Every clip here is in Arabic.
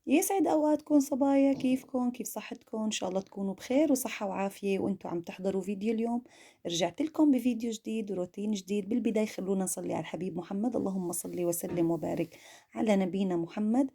يسعد أوقاتكم صبايا، كيفكم؟ كيف صحتكم؟ إن شاء الله تكونوا بخير وصحة وعافية وأنتوا عم تحضروا فيديو اليوم. رجعت لكم بفيديو جديد وروتين جديد. بالبداية خلونا نصلي على الحبيب محمد، اللهم صل وسلم وبارك على نبينا محمد.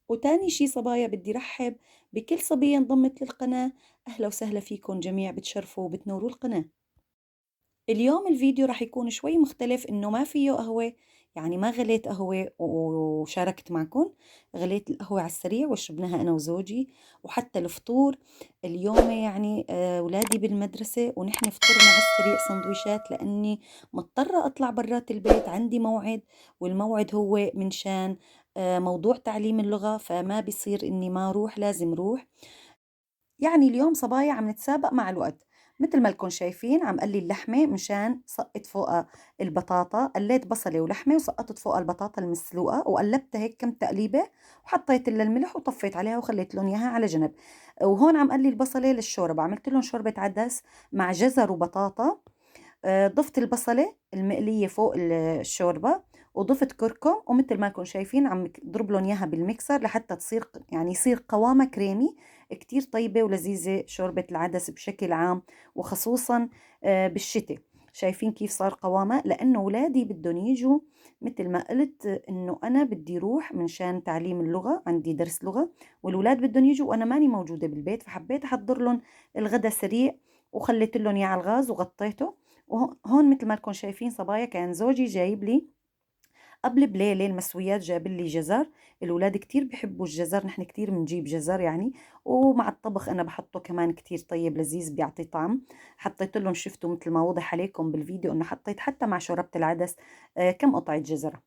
وتاني شي صبايا بدي رحب بكل صبية انضمت للقناة. أهلا وسهلا فيكم جميع، بتشرفوا وبتنوروا القناة. اليوم الفيديو راح يكون شوي مختلف، انه ما فيه قهوة، يعني ما غليت قهوة وشاركت معكم. غليت القهوة على السريع وشربناها انا وزوجي، وحتى الفطور اليوم يعني اولادي بالمدرسة ونحن فطرنا على السريع سندويشات، لاني مضطرة اطلع برات البيت، عندي موعد، والموعد هو من شان موضوع تعليم اللغة، فما بيصير اني ما اروح، لازم اروح. يعني اليوم صبايا عم نتسابق مع الوقت. مثل ما لكم شايفين عم قلي اللحمة مشان سقط فوقها البطاطا، قليت بصلة ولحمة وسقطت فوقها البطاطا المسلوقة وقلبتها هيك كم تقليبة، وحطيت لها الملح وطفيت عليها وخليت لهم اياها على جنب. وهون عم قلي البصلة للشوربة، عملت لهم شوربة عدس مع جزر وبطاطا. ضفت البصلة المقلية فوق الشوربة، وضفت كركم، ومثل ما كنتم شايفين عم اضرب لهم اياها بالميكسر لحتى تصير يعني يصير قوامها كريمي. كتير طيبة ولذيذة شوربة العدس بشكل عام، وخصوصا بالشتاء. شايفين كيف صار قوامها؟ لأنه أولادي بدهم يجوا، مثل ما قلت إنه أنا بدي روح من شان تعليم اللغة، عندي درس لغة، والأولاد بدهم يجوا وأنا ماني موجودة بالبيت، فحبيت أحضر لهم الغدا سريع، وخليت لهم إياه على الغاز وغطيته. وهون مثل ما لكم شايفين صبايا كان زوجي جايب لي قبل بليلة المسويات، جاب لي جزر. الأولاد كتير بيحبوا الجزر، نحن كتير بنجيب جزر يعني، ومع الطبخ أنا بحطه كمان كتير طيب لذيذ بيعطي طعم. حطيت لهم، شفتوا مثل ما وضح عليكم بالفيديو إنه حطيت حتى مع شوربة العدس كم قطعة جزرة.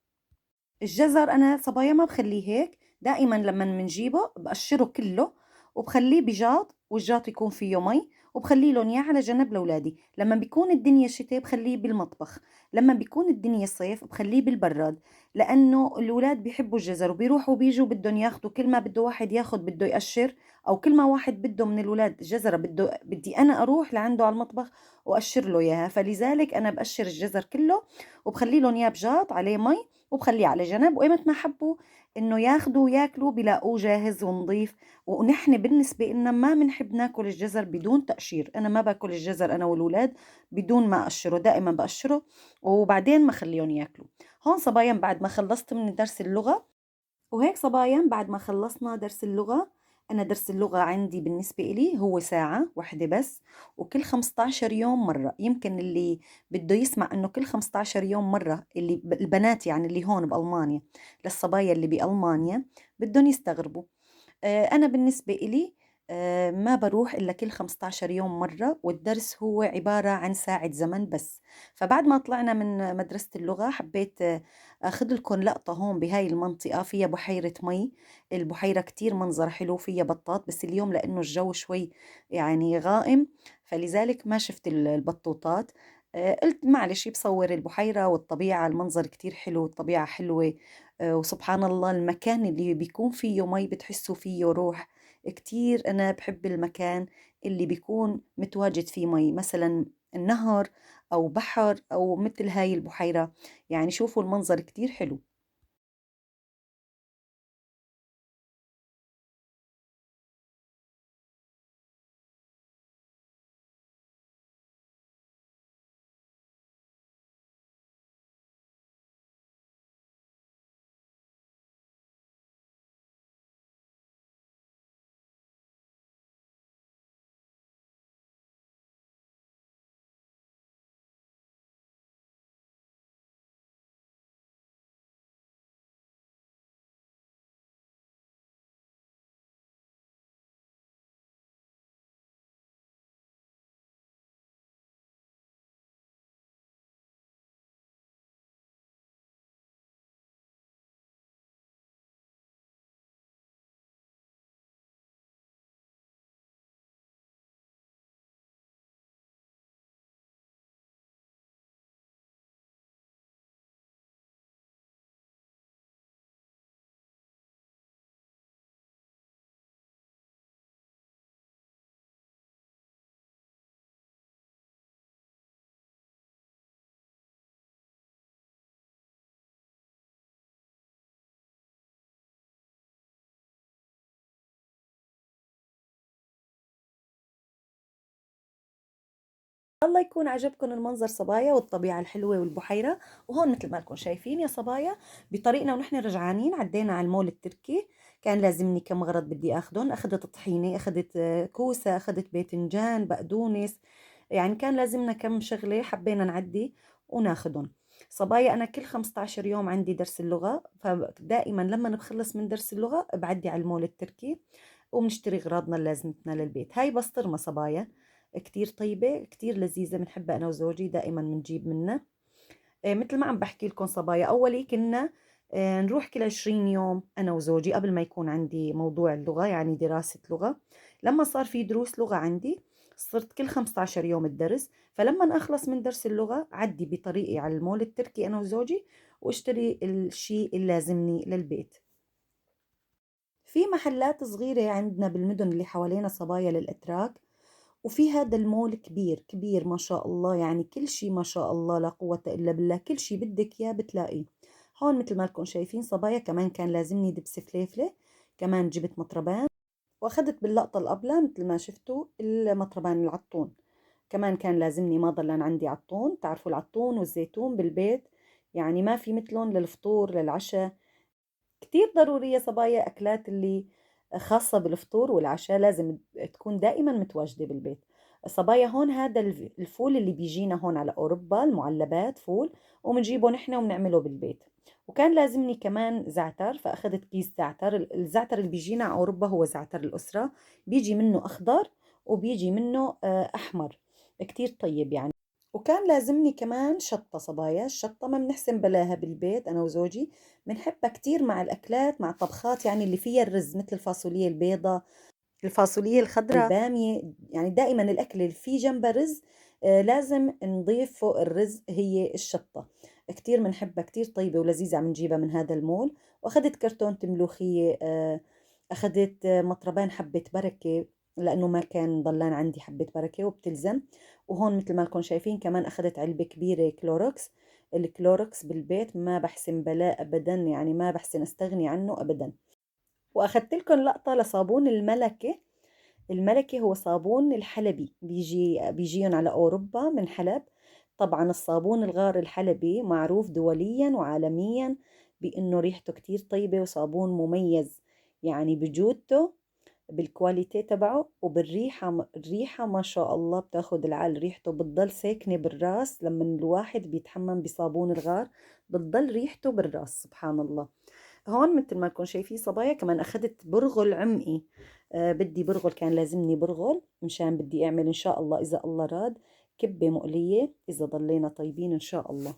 الجزر أنا صبايا ما بخليه هيك، دائما لما بنجيبه بقشره كله، وبخليه بجاط، والجاط يكون فيه مي، وبخليه لهم اياه على جنب لاولادي. لما بيكون الدنيا شتاء بخليه بالمطبخ، لما بيكون الدنيا صيف بخليه بالبراد، لانه الاولاد بيحبوا الجزر وبيروحوا وبيجوا بدهم ياخذوا، كل ما بده واحد ياخذ بده يقشر، او كل ما واحد بده من الاولاد جزره بدي انا اروح لعنده على المطبخ واقشر له اياها. فلذلك انا بقشر الجزر كله وبخليه لهم اياه بجاط عليه مي، وبخليه على جنب، وإمت ما حبوا إنه ياخدوا وياكلوا بلاقوه جاهز ونظيف. ونحن بالنسبة لنا ما بنحب ناكل الجزر بدون تقشير، أنا ما باكل الجزر أنا والولاد بدون ما أقشره، دائما بقشره وبعدين ما خليهم ياكلوا. هون صبايا بعد ما خلصت من درس اللغة، وهيك صبايا بعد ما خلصنا درس اللغة، أنا درس اللغة عندي بالنسبة إلي هو ساعة واحدة بس، وكل 15 يوم مرة. يمكن اللي بده يسمع إنه كل 15 يوم مرة، اللي البنات يعني اللي هون بألمانيا، للصبايا اللي بألمانيا بدهم يستغربوا. أنا بالنسبة إلي ما بروح إلا كل 15 يوم مرة، والدرس هو عبارة عن ساعة زمن بس. فبعد ما طلعنا من مدرسة اللغة حبيت أخذ لكم لقطة هون بهاي المنطقة، فيها بحيرة مي. البحيرة كتير منظر حلو، فيها بطاط، بس اليوم لأنه الجو شوي يعني غائم، فلذلك ما شفت البطوطات. قلت معلش بصور البحيرة والطبيعة، المنظر كتير حلو، الطبيعة حلوة. وسبحان الله المكان اللي بيكون فيه مي بتحسوا فيه روح. كتير أنا بحب المكان اللي بيكون متواجد فيه مي، مثلا النهر أو بحر أو مثل هاي البحيرة. يعني شوفوا المنظر كتير حلو. الله يكون عجبكم المنظر صبايا والطبيعة الحلوة والبحيرة. وهون مثل ما لكم شايفين يا صبايا، بطريقنا ونحن رجعانين عدينا على المول التركي. كان لازمني كم غرض بدي اخذهم، اخذت طحينة، اخذت كوسة، اخذت باذنجان، بقدونس، يعني كان لازمنا كم شغلة حبينا نعدي وناخذهم. صبايا أنا كل 15 يوم عندي درس اللغة، فدائما لما نخلص من درس اللغة بعدي على المول التركي وبنشتري أغراضنا اللازمتنا للبيت. هاي بسطرمة صبايا، كتير طيبة كتير لذيذة، بنحبها أنا وزوجي دائما بنجيب منها. مثل ما عم بحكي لكم صبايا، أولي كنا نروح كل 20 يوم أنا وزوجي قبل ما يكون عندي موضوع اللغة، يعني دراسة لغة. لما صار في دروس لغة عندي صرت كل 15 يوم الدرس، فلما أخلص من درس اللغة عدي بطريقي على المول التركي أنا وزوجي واشتري الشيء اللي لازمني للبيت. في محلات صغيرة عندنا بالمدن اللي حوالينا صبايا للأتراك، وفي هذا المول كبير كبير ما شاء الله، يعني كل شيء ما شاء الله لا قوة إلا بالله، كل شيء بدك إياه بتلاقيه. هون مثل ما لكم شايفين صبايا كمان كان لازمني دبس فليفلة، كمان جبت مطربان، وأخذت باللقطة الأبلة مثل ما شفتوا المطربان العطون. كمان كان لازمني ما ضلن عندي عطون، تعرفوا العطون والزيتون بالبيت يعني ما في مثلهم للفطور للعشاء. كتير ضرورية صبايا أكلات اللي خاصة بالفطور والعشاء لازم تكون دائما متواجدة بالبيت. صبايا هون هذا الفول اللي بيجينا هون على أوروبا، المعلبات فول، ومنجيبه نحن ومنعمله بالبيت. وكان لازمني كمان زعتر، فأخذت كيس زعتر. الزعتر اللي بيجينا على أوروبا هو زعتر الأسرة، بيجي منه أخضر وبيجي منه أحمر، كتير طيب يعني. وكان لازمني كمان شطة صبايا، الشطة ما بنحسن بلاها بالبيت أنا وزوجي، بنحبها كتير مع الأكلات مع الطبخات يعني اللي فيها الرز، مثل الفاصولية البيضة، الفاصولية الخضراء، البامية، يعني دائما الأكل اللي فيه جنبه رز لازم نضيف فوق الرز هي الشطة. كتير بنحبها كتير طيبة ولذيذة، عم نجيبها من هذا المول. وأخذت كرتونة ملوخية، أخذت مطربان حبة بركة لأنه ما كان ضلان عندي حبة بركة وبتلزم. وهون مثل ما لكم شايفين كمان أخذت علبة كبيرة كلوركس. الكلوركس بالبيت ما بحسن بلا أبدا، يعني ما بحسن أستغني عنه أبدا. وأخذت لكم لقطة لصابون الملكة. الملكة هو صابون الحلبي، بيجيهم على أوروبا من حلب. طبعا الصابون الغار الحلبي معروف دوليا وعالميا بأنه ريحته كتير طيبة وصابون مميز، يعني بجودته بالكواليتي تبعه وبالريحة. الريحة ما شاء الله بتاخد العقل، ريحته بتضل ساكنة بالراس لما الواحد بيتحمم بصابون الغار، بتضل ريحته بالراس سبحان الله. هون مثل ما لكم شايفين صبايا كمان أخذت برغل عمقي. بدي برغل، كان لازمني برغل مشان بدي أعمل إن شاء الله إذا الله راد كبة مقلية إذا ضلينا طيبين إن شاء الله.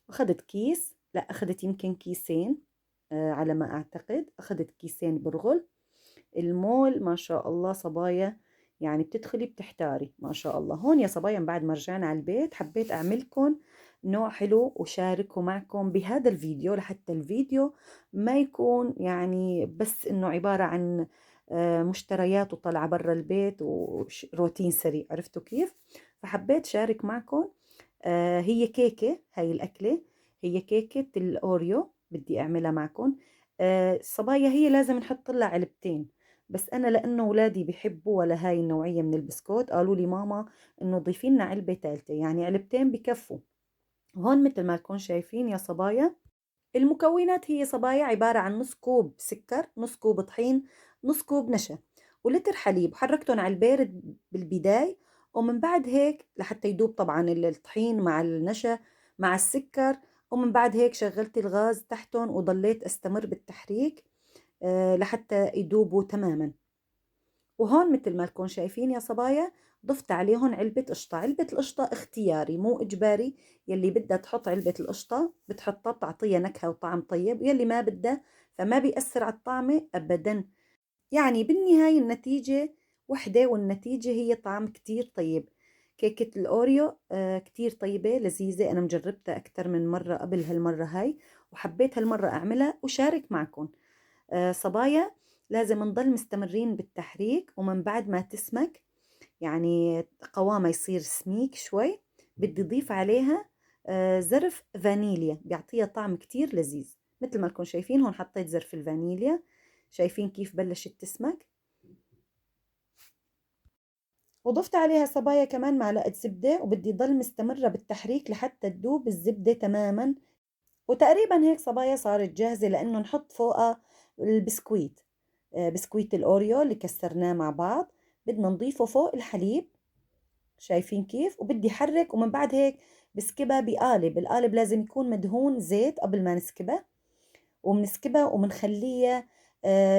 أخذت كيس، لا أخذت يمكن كيسين، على ما أعتقد أخذت كيسين برغل. المول ما شاء الله صبايا يعني بتدخلي بتحتاري ما شاء الله. هون يا صبايا بعد ما رجعنا على البيت حبيت أعملكم نوع حلو وشاركه معكم بهذا الفيديو، لحتى الفيديو ما يكون يعني بس إنه عبارة عن مشتريات وطلع برا البيت وروتين سريع، عرفتوا كيف؟ فحبيت شارك معكم. هي كيكة، هاي الأكلة هي كيكة الأوريو بدي أعملها معكم. صبايا هي لازم نحط لها علبتين، بس أنا لأنه أولادي بيحبوا ولا هاي النوعية من البسكوت قالوا لي ماما إنه ضيفي لنا علبة ثالثة، يعني علبتين بكفوا. هون مثل ما تكون شايفين يا صبايا المكونات هي صبايا عبارة عن نص كوب سكر، نص كوب طحين، نص كوب نشا، ولتر حليب. حركتهم على البارد بالبداية، ومن بعد هيك لحتى يدوب طبعا الطحين مع النشا مع السكر، ومن بعد هيك شغلت الغاز تحتهم وضليت استمر بالتحريك لحتى يدوبوا تماما. وهون مثل ما لكم شايفين يا صبايا ضفت عليهم علبة قشطة. علبة القشطة اختياري مو إجباري، يلي بدها تحط علبة القشطة بتحطها بتعطيها نكهة وطعم طيب، يلي ما بدها فما بيأثر على الطعمة أبدا. يعني بالنهاية النتيجة وحدة، والنتيجة هي طعم كتير طيب. كيكة الأوريو كتير طيبة لذيذة، أنا مجربتها أكتر من مرة قبل هالمرة هاي، وحبيت هالمرة أعملها وشارك معكم. صبايا لازم نضل مستمرين بالتحريك، ومن بعد ما تسمك يعني قوامها يصير سميك شوي بدي ضيف عليها زرف فانيليا بيعطيها طعم كتير لذيذ. مثل ما لكم شايفين هون حطيت زرف الفانيليا، شايفين كيف بلشت تسمك. وضفت عليها صبايا كمان معلقة زبدة، وبدي ضل مستمرة بالتحريك لحتى تذوب الزبدة تماما. وتقريبا هيك صبايا صارت جاهزة، لأنه نحط فوقها البسكويت، بسكويت الأوريو اللي كسرناه مع بعض، بدنا نضيفه فوق الحليب. شايفين كيف؟ وبدي حرك، ومن بعد هيك بسكبها بقالب. القالب لازم يكون مدهون زيت قبل ما نسكبها، وبنسكبها وبنخليها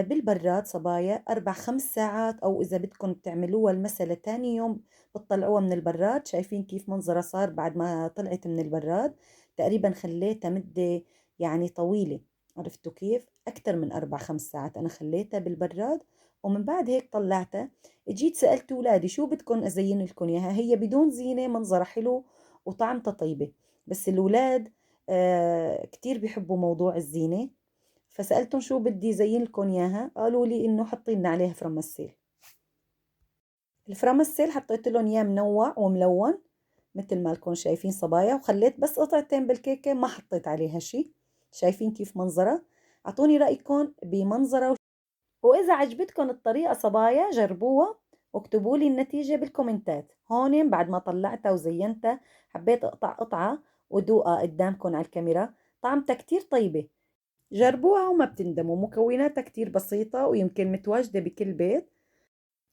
بالبراد صبايا 4 5 ساعات، أو إذا بدكم بتعملوها المسا تاني يوم بتطلعوها من البراد. شايفين كيف منظرها صار بعد ما طلعت من البراد؟ تقريبا خليتها مدة يعني طويلة. عرفتوا كيف؟ أكتر من 4 5 ساعات أنا خليتها بالبراد، ومن بعد هيك طلعتها. جيت سألت أولادي شو بدكم أزين لكم إياها؟ هي بدون زينة، منظرها حلو وطعمتها طيبة، بس الأولاد كتير بيحبوا موضوع الزينة. فسألتهم شو بدي زين لكم إياها، قالوا لي إنه حطي لنا عليها فرمسيل. الفرمسيل حطيت لهم إياه منوع وملون مثل ما لكم شايفين صبايا، وخليت بس قطعتين بالكيكة، ما حطيت عليها شي. شايفين كيف منظرها؟ أعطوني رأيكم بمنظرها. وإذا عجبتكم الطريقة صبايا جربوها، واكتبوا لي النتيجة بالكومنتات. هون بعد ما طلعتها وزينتها حبيت أقطع قطعة ودوقها قدامكم على الكاميرا. طعمتها كتير طيبة، جربوها وما بتندموا. مكوناتها كتير بسيطة ويمكن متواجدة بكل بيت.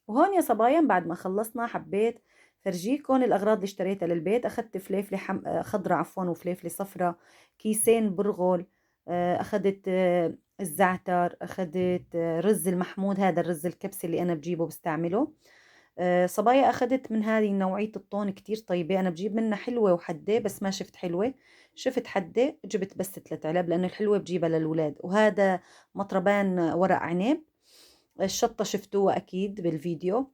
وهون يا صبايا بعد ما خلصنا حبيت فرجيكم الأغراض اللي اشتريتها للبيت. أخذت فليفلة خضرة عفوا، وفليفلة صفرة، كيسين برغل، أخذت الزعتر، أخذت رز المحمود، هذا الرز الكبسي اللي أنا بجيبه بستعمله. صبايا أخذت من هذه نوعية الطون كتير طيبة، أنا بجيب منها حلوة وحدة، بس ما شفت حلوة. شفت حدة جبت بس 3 علب، لأنه الحلوة بجيبها للولاد. وهذا مطربان ورق عنب. الشطة شفتوها أكيد بالفيديو،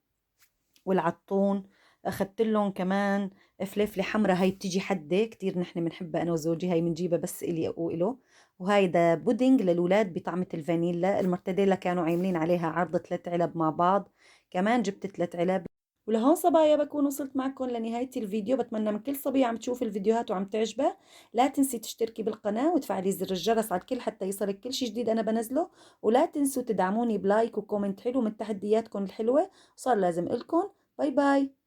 والعطون. أخذت لهم كمان فليفلة حمرا، هاي بتيجي حدة كتير، نحن بنحبها أنا وزوجي، هاي بنجيبها بس إلي وإله. وهيدا بودينج للولاد بطعمة الفانيلا. المرتديلا كانوا عاملين عليها عرض 3 علب مع بعض، كمان جبت 3 علب. ولهون صبايا بكون وصلت معكم لنهاية الفيديو. بتمنى من كل صبية عم تشوف الفيديوهات وعم تعجبها لا تنسي تشتركي بالقناة وتفعلي زر الجرس على الكل حتى يصلك كل شي جديد أنا بنزله. ولا تنسوا تدعموني بلايك وكومنت حلو من تحدياتكم الحلوة. صار لازم إلكم. باي باي.